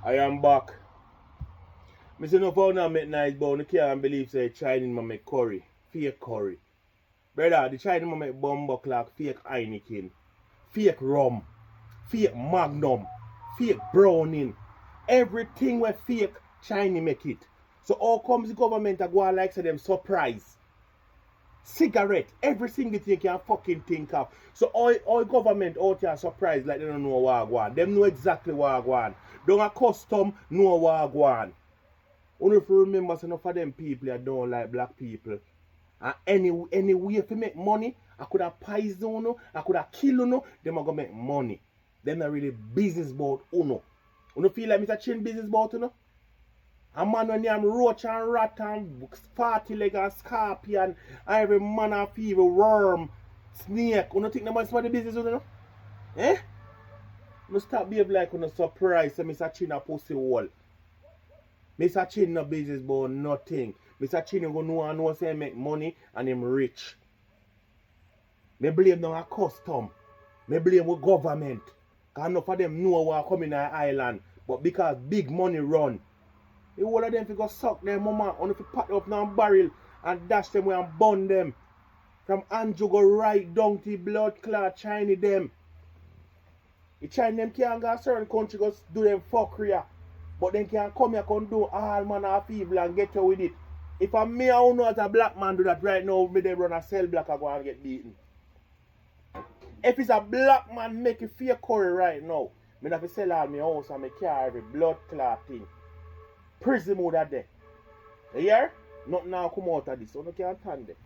I am back. I say no for now make nice, but I can't believe say Chinese man make curry. Fake curry. Brother, the Chinese man make bumbo clock, fake Heineken, fake rum, fake Magnum, fake Browning. Everything where fake Chinese make it. So how comes the government a go on like say them surprise? Cigarette, every single thing you can fucking think of. So all government out here surprised like they don't know what I want. Them know exactly what I want. Don't a custom know what I want. Only if you remember some of them people that don't like black people. And any way if you make money, I could have poison you, I could have kill you, them are gonna make money. Them not really business about you. You feel like Mr. Chin business about you? A man when you have roach and rat and party leg and scorpion, every man and fever, worm, snake. You don't think the man smart the business, you know? Eh? You stop behaving like you surprise so Mr. Chin a pussy wall. Mr. Chin no business about nothing. Mr. Chin you gonna know say he make money and him rich. Me blame no a custom. Me blame with government. Cause enough of them know what come in our island. But because big money run. The whole of them fi go suck them mama, only fi pat up now barrel and dash them away and burn them. From Andrew go right down to blood clot Chinese them. The Chinese them can't go a certain country go do them fuckery. But then can come here and do all manner of evil and get away with it. If a me I know as a black man do that right now, me they run a cell block and go and get beaten. If it's a black man make a fake curry right now, me have to sell all my house and my car every blood clot thing. Prison mode that day. You hear? Nothing now come out of this, so you can't stand it.